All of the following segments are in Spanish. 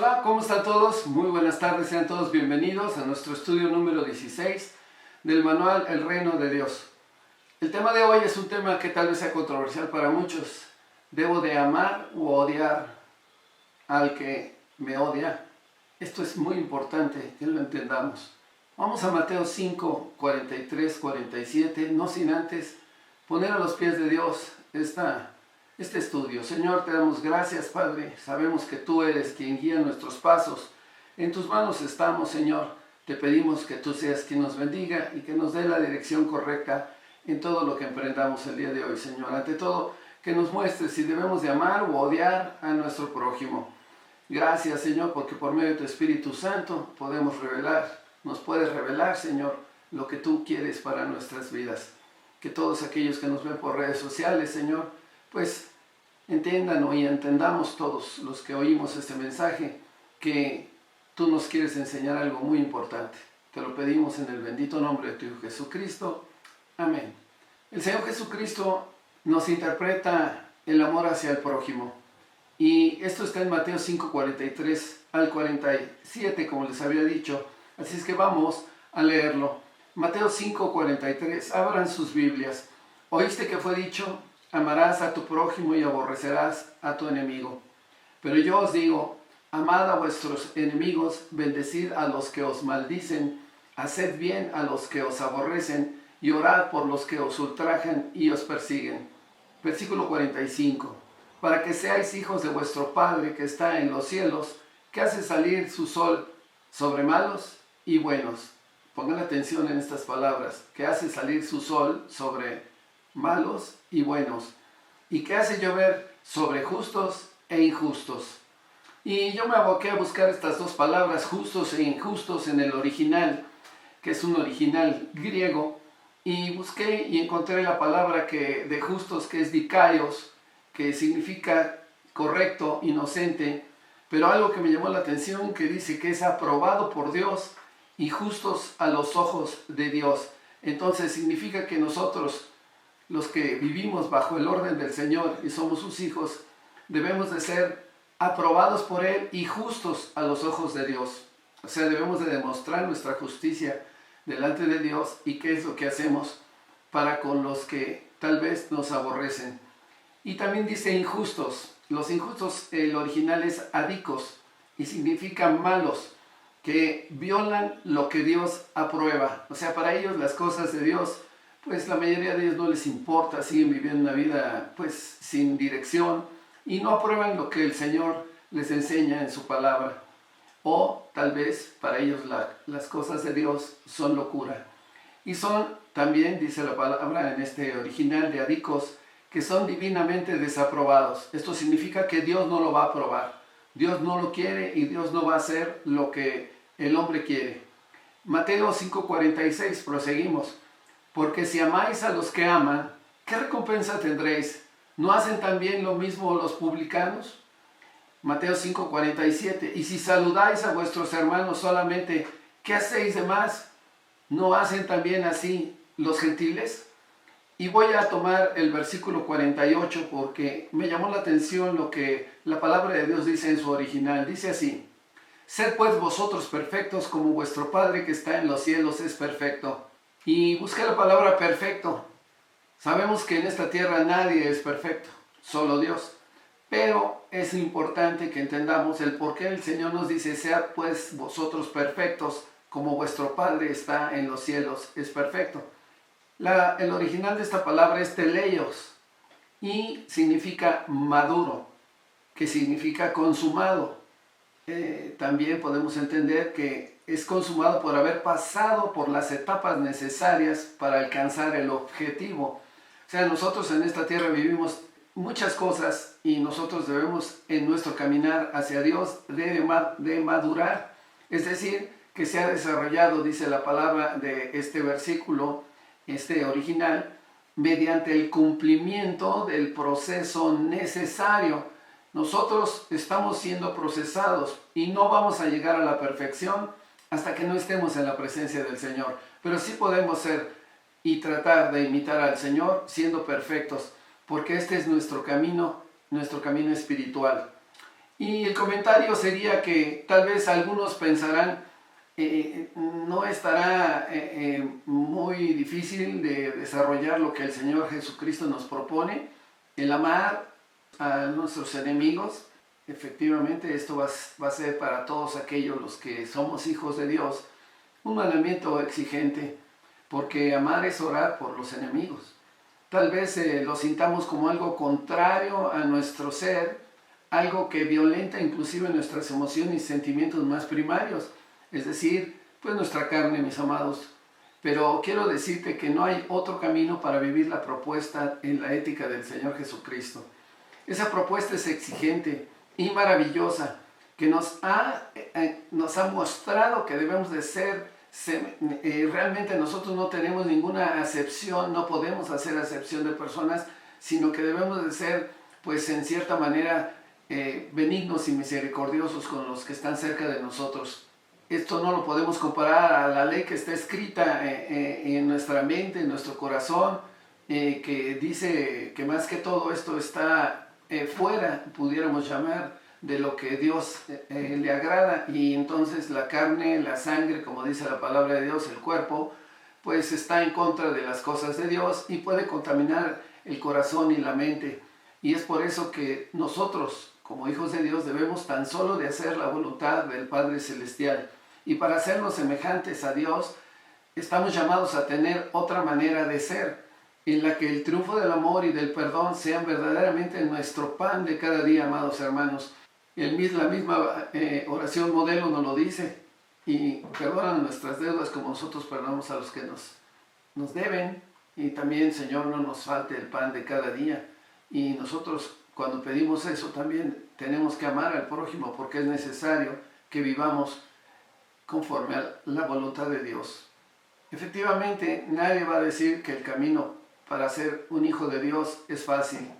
Hola, ¿cómo están todos? Muy buenas tardes, sean todos bienvenidos a nuestro estudio número 16 del manual El Reino de Dios. El tema de hoy es un tema que tal vez sea controversial para muchos. ¿Debo de amar u odiar al que me odia? Esto es muy importante que lo entendamos. Vamos a Mateo 5, 43, 47, no sin antes poner a los pies de Dios este estudio. Señor, te damos gracias, Padre. Sabemos que tú eres quien guía nuestros pasos. En tus manos estamos, Señor. Te pedimos que tú seas quien nos bendiga y que nos dé la dirección correcta en todo lo que emprendamos el día de hoy, Señor. Ante todo, que nos muestres si debemos de amar o odiar a nuestro prójimo. Gracias, Señor, porque por medio de tu Espíritu Santo podemos nos puedes revelar, Señor, lo que tú quieres para nuestras vidas. Que todos aquellos que nos ven por redes sociales, Señor, pues entiendan y entendamos todos los que oímos este mensaje, que tú nos quieres enseñar algo muy importante. Te lo pedimos en el bendito nombre de tu Hijo Jesucristo. Amén. El Señor Jesucristo nos interpreta el amor hacia el prójimo. Y esto está en Mateo 5, 43 al 47, como les había dicho. Así es que vamos a leerlo. Mateo 5, 43. Abran sus Biblias. Oíste que fue dicho: amarás a tu prójimo y aborrecerás a tu enemigo. Pero yo os digo, amad a vuestros enemigos, bendecid a los que os maldicen, haced bien a los que os aborrecen, y orad por los que os ultrajan y os persiguen. Versículo 45. Para que seáis hijos de vuestro Padre que está en los cielos, que hace salir su sol sobre malos y buenos. Pongan atención en estas palabras, que hace salir su sol sobre malos y buenos, y que hace llover sobre justos e injustos. Y yo me aboqué a buscar estas dos palabras, justos e injustos, en el original, que es un original griego, y busqué y encontré la palabra de justos, que es dikaios, que significa correcto, inocente, pero algo que me llamó la atención, que dice que es aprobado por Dios y justos a los ojos de Dios. Entonces significa que nosotros, los que vivimos bajo el orden del Señor y somos sus hijos, debemos de ser aprobados por Él y justos a los ojos de Dios. O sea, debemos de demostrar nuestra justicia delante de Dios. ¿Y qué es lo que hacemos para con los que tal vez nos aborrecen? Y también dice injustos. Los injustos, el original es adicos, y significa malos, que violan lo que Dios aprueba. O sea, para ellos las cosas de Dios, pues la mayoría de ellos no les importa, siguen viviendo una vida pues sin dirección y no aprueban lo que el Señor les enseña en su palabra. O tal vez para ellos las cosas de Dios son locura. Y son también, dice la palabra en este original de adicos, que son divinamente desaprobados. Esto significa que Dios no lo va a aprobar. Dios no lo quiere y Dios no va a hacer lo que el hombre quiere. Mateo 5:46, proseguimos. Porque si amáis a los que aman, ¿qué recompensa tendréis? ¿No hacen también lo mismo los publicanos? Mateo 5:47. Y si saludáis a vuestros hermanos solamente, ¿qué hacéis de más? ¿No hacen también así los gentiles? Y voy a tomar el versículo 48 porque me llamó la atención lo que la palabra de Dios dice en su original. Dice así: sed pues vosotros perfectos como vuestro Padre que está en los cielos es perfecto. Y busqué la palabra perfecto. Sabemos que en esta tierra nadie es perfecto, solo Dios. Pero es importante que entendamos el por qué el Señor nos dice: sead pues vosotros perfectos como vuestro Padre está en los cielos es perfecto. El original de esta palabra es teleios y significa maduro, que significa consumado. También podemos entender que es consumado por haber pasado por las etapas necesarias para alcanzar el objetivo. O sea, nosotros en esta tierra vivimos muchas cosas y nosotros debemos en nuestro caminar hacia Dios de madurar. Es decir, que se ha desarrollado, dice la palabra de este versículo, este original, mediante el cumplimiento del proceso necesario. Nosotros estamos siendo procesados y no vamos a llegar a la perfección hasta que no estemos en la presencia del Señor. Pero sí podemos ser y tratar de imitar al Señor siendo perfectos, porque este es nuestro camino espiritual. Y el comentario sería que tal vez algunos pensarán, no estará muy difícil de desarrollar lo que el Señor Jesucristo nos propone, el amar a nuestros enemigos. Efectivamente, esto va a ser para todos aquellos los que somos hijos de Dios un mandamiento exigente, porque amar es orar por los enemigos. Tal vez lo sintamos como algo contrario a nuestro ser, algo que violenta inclusive nuestras emociones y sentimientos más primarios, es decir, pues nuestra carne, mis amados. Pero quiero decirte que no hay otro camino para vivir la propuesta en la ética del Señor Jesucristo. Esa propuesta es exigente y maravillosa, que nos ha mostrado que debemos de ser. Realmente nosotros no tenemos ninguna acepción, no podemos hacer acepción de personas, sino que debemos de ser, pues en cierta manera, benignos y misericordiosos con los que están cerca de nosotros. Esto no lo podemos comparar a la ley que está escrita en nuestra mente, en nuestro corazón, que dice que más que todo esto está fuera, pudiéramos llamar, de lo que Dios le agrada, y entonces la carne, la sangre, como dice la palabra de Dios, el cuerpo, pues está en contra de las cosas de Dios y puede contaminar el corazón y la mente. Y es por eso que nosotros, como hijos de Dios, debemos tan solo de hacer la voluntad del Padre Celestial. Y para hacernos semejantes a Dios, estamos llamados a tener otra manera de ser, en la que el triunfo del amor y del perdón sean verdaderamente nuestro pan de cada día, amados hermanos. La misma oración modelo nos lo dice: y perdona nuestras deudas como nosotros perdonamos a los que nos deben, y también, Señor, no nos falte el pan de cada día. Y nosotros, cuando pedimos eso, también tenemos que amar al prójimo, porque es necesario que vivamos conforme a la voluntad de Dios. Efectivamente, nadie va a decir que el camino para ser un hijo de Dios es fácil,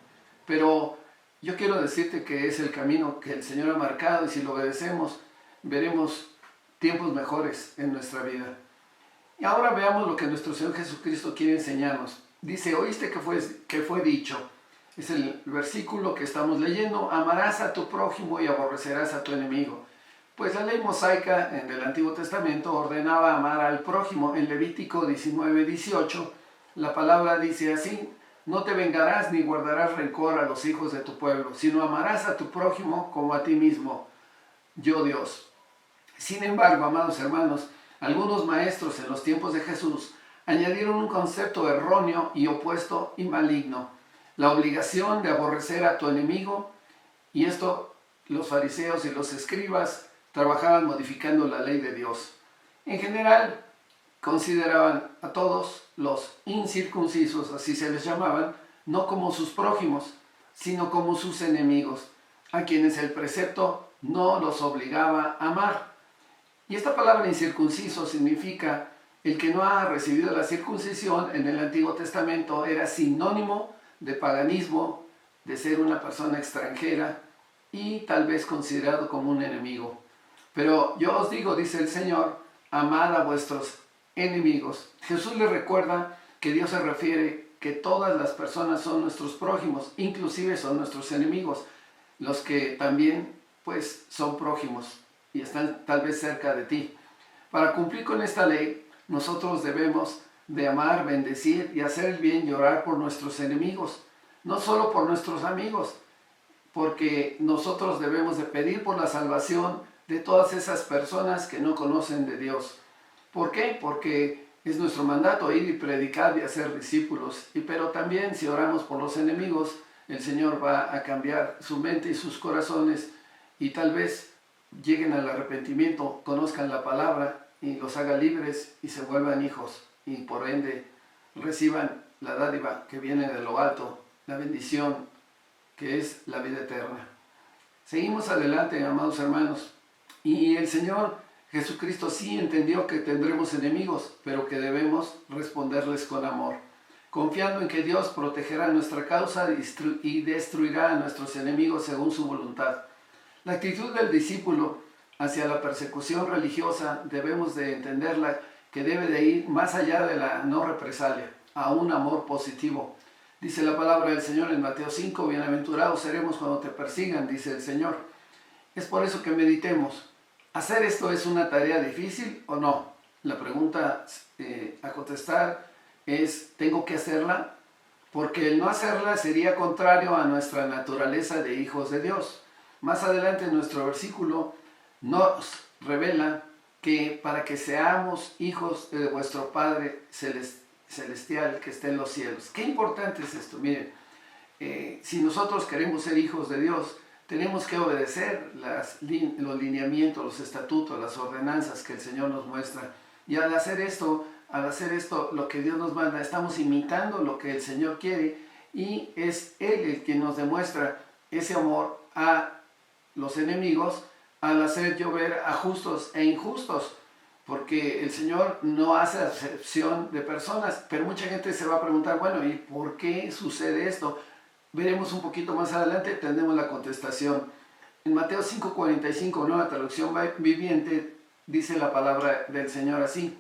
pero yo quiero decirte que es el camino que el Señor ha marcado, y si lo obedecemos, veremos tiempos mejores en nuestra vida. Y ahora veamos lo que nuestro Señor Jesucristo quiere enseñarnos. Dice: oíste que fue dicho. Es el versículo que estamos leyendo: amarás a tu prójimo y aborrecerás a tu enemigo. Pues la ley mosaica en el Antiguo Testamento ordenaba amar al prójimo. En Levítico 19:18, la palabra dice así: no te vengarás ni guardarás rencor a los hijos de tu pueblo, sino amarás a tu prójimo como a ti mismo, yo Dios. Sin embargo, amados hermanos, algunos maestros en los tiempos de Jesús añadieron un concepto erróneo y opuesto y maligno: la obligación de aborrecer a tu enemigo. Y esto los fariseos y los escribas trabajaban modificando la ley de Dios. En general, consideraban a todos los incircuncisos, así se les llamaban, no como sus prójimos, sino como sus enemigos, a quienes el precepto no los obligaba a amar. Y esta palabra incircunciso significa el que no ha recibido la circuncisión. En el Antiguo Testamento era sinónimo de paganismo, de ser una persona extranjera y tal vez considerado como un enemigo. Pero yo os digo, dice el Señor, amad a vuestros enemigos. Jesús les recuerda que Dios se refiere que todas las personas son nuestros prójimos, inclusive son nuestros enemigos, los que también pues son prójimos y están tal vez cerca de ti. Para cumplir con esta ley, nosotros debemos de amar, bendecir y hacer el bien y orar por nuestros enemigos, no solo por nuestros amigos, porque nosotros debemos de pedir por la salvación de todas esas personas que no conocen de Dios. ¿Por qué? Porque es nuestro mandato ir y predicar y hacer discípulos. Pero también, si oramos por los enemigos, el Señor va a cambiar su mente y sus corazones, y tal vez lleguen al arrepentimiento, conozcan la palabra y los haga libres y se vuelvan hijos, y por ende reciban la dádiva que viene de lo alto, la bendición que es la vida eterna. Seguimos adelante, amados hermanos, y el Señor Jesucristo sí entendió que tendremos enemigos, pero que debemos responderles con amor, confiando en que Dios protegerá nuestra causa y destruirá a nuestros enemigos según su voluntad. La actitud del discípulo hacia la persecución religiosa debemos de entenderla que debe de ir más allá de la no represalia, a un amor positivo. Dice la palabra del Señor en Mateo 5, bienaventurados seremos cuando te persigan, dice el Señor. Es por eso que meditemos. ¿Hacer esto es una tarea difícil o no? La pregunta a contestar es, ¿tengo que hacerla? Porque el no hacerla sería contrario a nuestra naturaleza de hijos de Dios. Más adelante en nuestro versículo nos revela que para que seamos hijos de vuestro Padre celestial que está en los cielos. Qué importante es esto. Miren, si nosotros queremos ser hijos de Dios, tenemos que obedecer los lineamientos, los estatutos, las ordenanzas que el Señor nos muestra. Y al hacer esto, lo que Dios nos manda, estamos imitando lo que el Señor quiere, y es Él el que nos demuestra ese amor a los enemigos al hacer llover a justos e injustos, porque el Señor no hace acepción de personas. Pero mucha gente se va a preguntar, bueno, ¿y por qué sucede esto? Veremos un poquito más adelante, tendremos la contestación. En Mateo 5:45, nueva traducción viviente, dice la palabra del Señor así: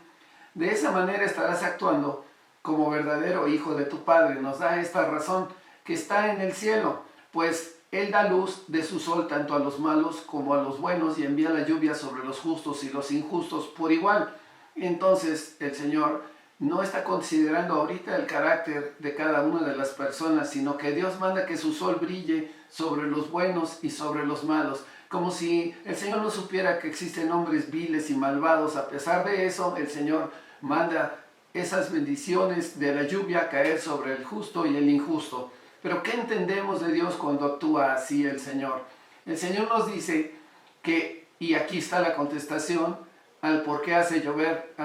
de esa manera estarás actuando como verdadero hijo de tu Padre. Nos da esta razón, que está en el cielo, pues Él da luz de su sol tanto a los malos como a los buenos, y envía la lluvia sobre los justos y los injustos por igual. Entonces el Señor no está considerando ahorita el carácter de cada una de las personas, sino que Dios manda que su sol brille sobre los buenos y sobre los malos. Como si el Señor no supiera que existen hombres viles y malvados. A pesar de eso, el Señor manda esas bendiciones de la lluvia a caer sobre el justo y el injusto. Pero ¿qué entendemos de Dios cuando actúa así el Señor? El Señor nos dice que, y aquí está la contestación al por qué hace llover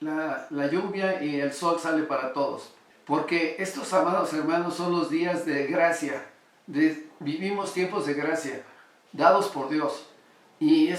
la lluvia y el sol sale para todos. Porque estos, amados hermanos, son los días de gracia. Vivimos tiempos de gracia dados por Dios, y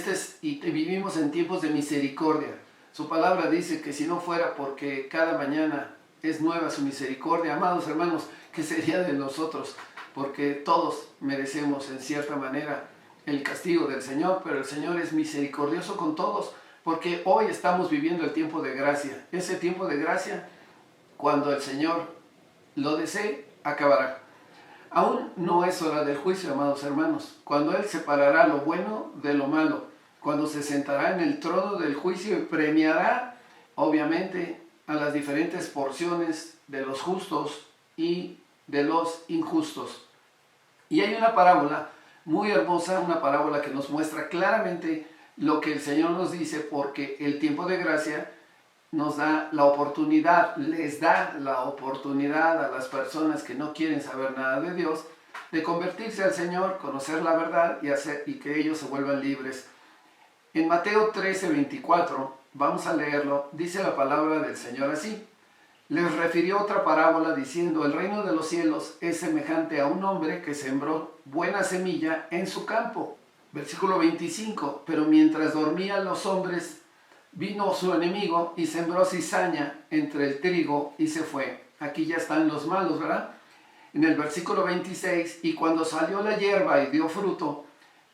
vivimos en tiempos de misericordia. Su palabra dice que si no fuera porque cada mañana es nueva su misericordia, amados hermanos, ¿qué sería de nosotros? Porque todos merecemos en cierta manera el castigo del Señor, pero el Señor es misericordioso con todos, porque hoy estamos viviendo el tiempo de gracia. Ese tiempo de gracia, cuando el Señor lo desee, acabará. Aún no es hora del juicio, amados hermanos, cuando Él separará lo bueno de lo malo, cuando se sentará en el trono del juicio y premiará, obviamente, a las diferentes porciones de los justos y de los injustos. Y hay una parábola muy hermosa, una parábola que nos muestra claramente lo que el Señor nos dice, porque el tiempo de gracia nos da la oportunidad, les da la oportunidad a las personas que no quieren saber nada de Dios, de convertirse al Señor, conocer la verdad y que ellos se vuelvan libres. En Mateo 13:24, vamos a leerlo, dice la palabra del Señor así: les refirió otra parábola diciendo, el reino de los cielos es semejante a un hombre que sembró buena semilla en su campo. Versículo 25, pero mientras dormían los hombres, vino su enemigo y sembró cizaña entre el trigo y se fue. Aquí ya están los malos, ¿verdad? En el versículo 26, y cuando salió la hierba y dio fruto,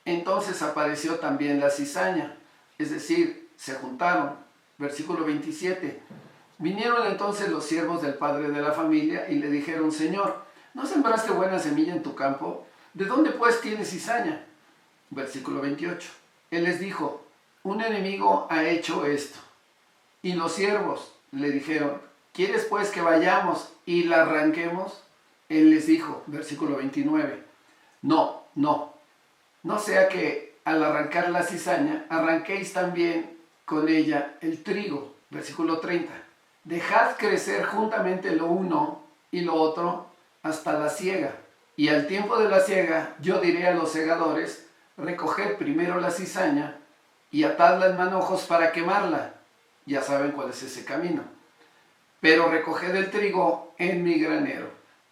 entonces apareció también la cizaña, es decir, se juntaron. Versículo 27, vinieron entonces los siervos del padre de la familia y le dijeron, Señor, ¿no sembraste buena semilla en tu campo? ¿De dónde pues tienes cizaña? Versículo 28, él les dijo, un enemigo ha hecho esto. Y los siervos le dijeron, ¿quieres pues que vayamos y la arranquemos? Él les dijo, versículo 29, no sea que al arrancar la cizaña, arranquéis también con ella el trigo. Versículo 30, dejad crecer juntamente lo uno y lo otro hasta la siega. Y al tiempo de la siega, yo diré a los segadores, recoged primero la cizaña y atadla en manojos para quemarla. Ya saben cuál es ese camino. Pero recoged el trigo en mi granero.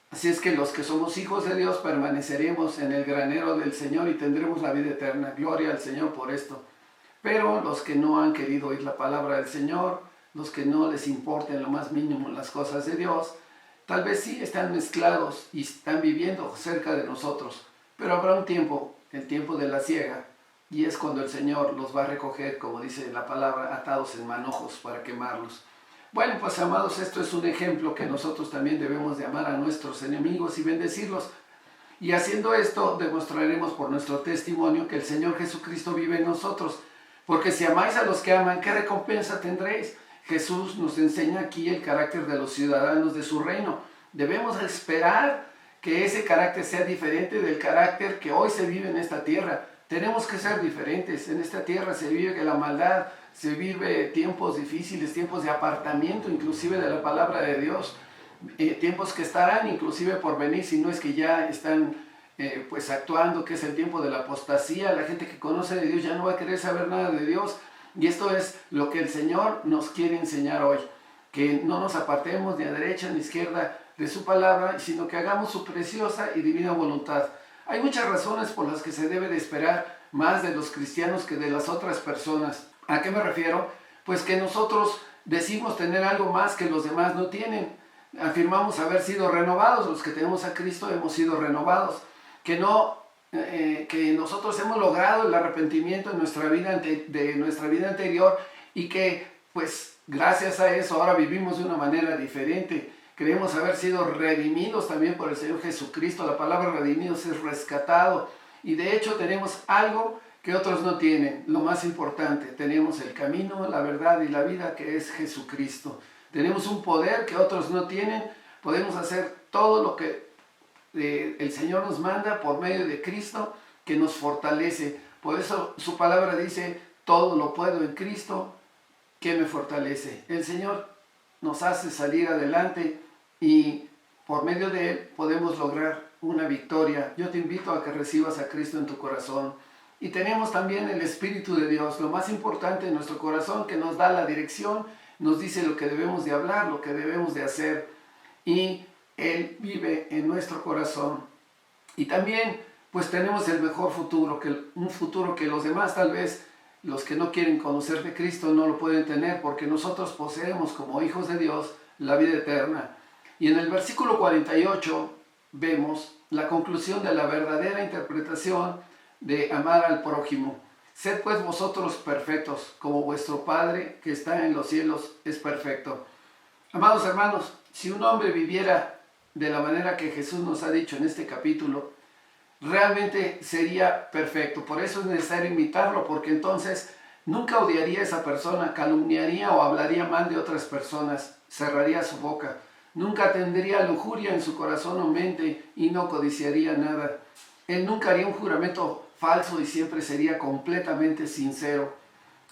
Así es que los que somos hijos de Dios permaneceremos en el granero del Señor y tendremos la vida eterna. Gloria al Señor por esto. Pero los que no han querido oír la palabra del Señor, los que no les importa en lo más mínimo las cosas de Dios, tal vez sí están mezclados y están viviendo cerca de nosotros. Pero habrá un tiempo, el tiempo de la siega, y es cuando el Señor los va a recoger, como dice la palabra, atados en manojos para quemarlos. Bueno, pues amados, esto es un ejemplo que nosotros también debemos de amar a nuestros enemigos y bendecirlos. Y haciendo esto, demostraremos por nuestro testimonio que el Señor Jesucristo vive en nosotros. Porque si amáis a los que aman, ¿qué recompensa tendréis? Jesús nos enseña aquí el carácter de los ciudadanos de su reino. Debemos esperar que ese carácter sea diferente del carácter que hoy se vive en esta tierra. Tenemos que ser diferentes. En esta tierra se vive la maldad, se vive tiempos difíciles, tiempos de apartamiento inclusive de la palabra de Dios, tiempos que estarán inclusive por venir, si no es que ya están pues actuando, que es el tiempo de la apostasía. La gente que conoce de Dios ya no va a querer saber nada de Dios. Y esto es lo que el Señor nos quiere enseñar hoy, que no nos apartemos ni a derecha ni a izquierda de su palabra, sino que hagamos su preciosa y divina voluntad. Hay muchas razones por las que se debe de esperar más de los cristianos que de las otras personas. ¿A qué me refiero? Pues que nosotros decimos tener algo más que los demás no tienen. Afirmamos haber sido renovados, los que tenemos a Cristo hemos sido renovados. Que nosotros hemos logrado el arrepentimiento en nuestra vida de nuestra vida anterior y que pues gracias a eso ahora vivimos de una manera diferente. Creemos haber sido redimidos también por el Señor Jesucristo. La palabra redimidos es rescatado. Y de hecho tenemos algo que otros no tienen. Lo más importante, tenemos el camino, la verdad y la vida, que es Jesucristo. Tenemos un poder que otros no tienen. Podemos hacer todo lo que el Señor nos manda por medio de Cristo, que nos fortalece. Por eso su palabra dice, todo lo puedo en Cristo que me fortalece. El Señor nos hace salir adelante y por medio de Él podemos lograr una victoria. Yo te invito a que recibas a Cristo en tu corazón. Y tenemos también el Espíritu de Dios, lo más importante en nuestro corazón, que nos da la dirección, nos dice lo que debemos de hablar, lo que debemos de hacer. Y Él vive en nuestro corazón. Y también pues tenemos el mejor futuro, un futuro que los demás, tal vez los que no quieren conocer de Cristo, no lo pueden tener, porque nosotros poseemos como hijos de Dios la vida eterna. Y en el versículo 48 vemos la conclusión de la verdadera interpretación de amar al prójimo. Sed pues vosotros perfectos, como vuestro Padre que está en los cielos es perfecto. Amados hermanos, si un hombre viviera de la manera que Jesús nos ha dicho en este capítulo, realmente sería perfecto. Por eso es necesario imitarlo, porque entonces nunca odiaría a esa persona, calumniaría o hablaría mal de otras personas, cerraría su boca. Nunca tendría lujuria en su corazón o mente y no codiciaría nada. Él nunca haría un juramento falso y siempre sería completamente sincero.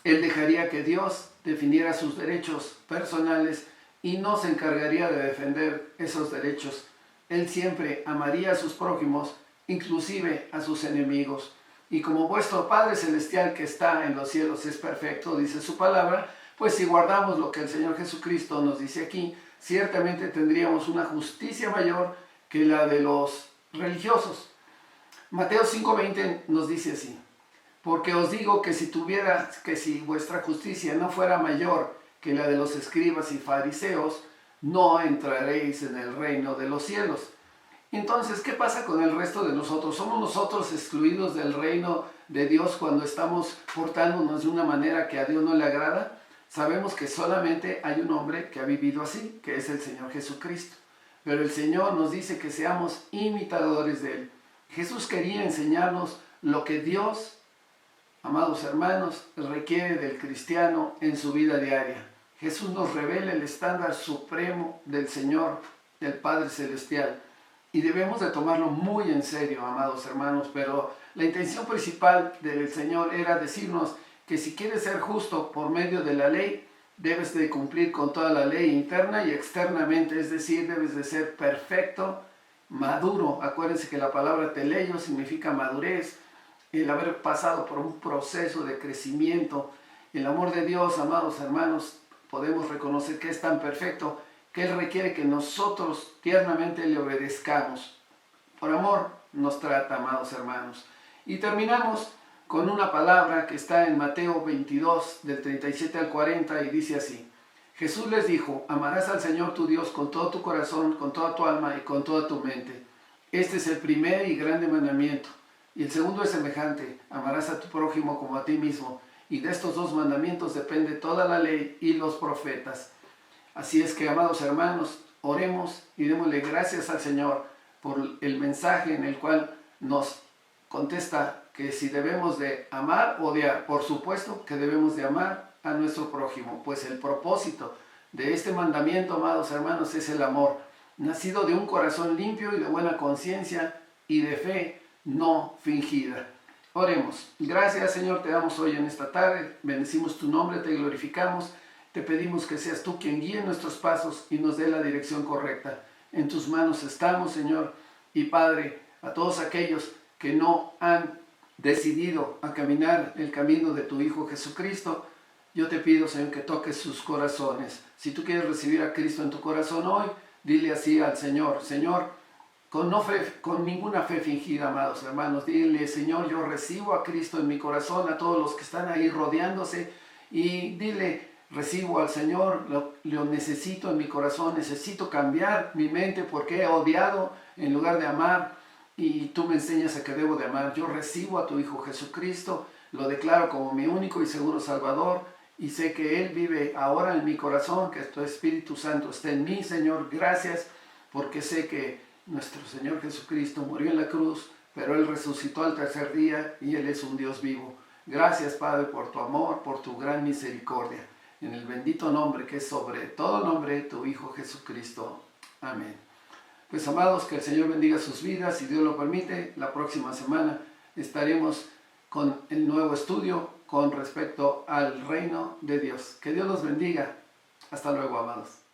Él dejaría que Dios definiera sus derechos personales y no se encargaría de defender esos derechos. Él siempre amaría a sus prójimos, inclusive a sus enemigos. Y como vuestro Padre Celestial que está en los cielos es perfecto, dice su palabra, pues si guardamos lo que el Señor Jesucristo nos dice aquí, ciertamente tendríamos una justicia mayor que la de los religiosos. Mateo 5:20 nos dice así: porque os digo que si vuestra justicia no fuera mayor que la de los escribas y fariseos, no entraréis en el reino de los cielos. Entonces, ¿qué pasa con el resto de nosotros? ¿Somos nosotros excluidos del reino de Dios cuando estamos portándonos de una manera que a Dios no le agrada? Sabemos que solamente hay un hombre que ha vivido así, que es el Señor Jesucristo. Pero el Señor nos dice que seamos imitadores de Él. Jesús quería enseñarnos lo que Dios, amados hermanos, requiere del cristiano en su vida diaria. Jesús nos revela el estándar supremo del Señor, del Padre Celestial. Y debemos de tomarlo muy en serio, amados hermanos, pero la intención principal del Señor era decirnos que si quieres ser justo por medio de la ley, debes de cumplir con toda la ley interna y externamente, es decir, debes de ser perfecto, maduro. Acuérdense que la palabra teleio significa madurez, el haber pasado por un proceso de crecimiento. El amor de Dios, amados hermanos, podemos reconocer que es tan perfecto que Él requiere que nosotros tiernamente le obedezcamos. Por amor nos trata, amados hermanos. Y terminamos con una palabra que está en Mateo 22, del 37 al 40, y dice así: Jesús les dijo, amarás al Señor tu Dios con todo tu corazón, con toda tu alma y con toda tu mente. Este es el primer y grande mandamiento. Y el segundo es semejante, amarás a tu prójimo como a ti mismo. Y de estos dos mandamientos depende toda la ley y los profetas. Así es que, amados hermanos, oremos y démosle gracias al Señor por el mensaje en el cual nos contesta que si debemos de amar o odiar. Por supuesto que debemos de amar a nuestro prójimo, pues el propósito de este mandamiento, amados hermanos, es el amor, nacido de un corazón limpio y de buena conciencia y de fe no fingida. Oremos. Gracias, Señor, te damos hoy en esta tarde, bendecimos tu nombre, te glorificamos, te pedimos que seas tú quien guíe nuestros pasos y nos dé la dirección correcta. En tus manos estamos, Señor, y Padre, a todos aquellos que no han decidido a caminar el camino de tu Hijo Jesucristo, yo te pido, Señor, que toques sus corazones. Si tú quieres recibir a Cristo en tu corazón hoy, dile así al Señor: Señor, con ninguna fe fingida, amados hermanos, dile: Señor, yo recibo a Cristo en mi corazón, a todos los que están ahí rodeándose, y dile: recibo al Señor, lo necesito en mi corazón, necesito cambiar mi mente porque he odiado en lugar de amar, y tú me enseñas a que debo de amar. Yo recibo a tu Hijo Jesucristo, lo declaro como mi único y seguro Salvador, y sé que Él vive ahora en mi corazón, que tu Espíritu Santo está en mí, Señor. Gracias, porque sé que nuestro Señor Jesucristo murió en la cruz, pero Él resucitó al tercer día y Él es un Dios vivo. Gracias, Padre, por tu amor, por tu gran misericordia. En el bendito nombre que es sobre todo nombre, tu Hijo Jesucristo. Amén. Pues, amados, que el Señor bendiga sus vidas. Si Dios lo permite, la próxima semana estaremos con el nuevo estudio con respecto al reino de Dios. Que Dios los bendiga. Hasta luego, amados.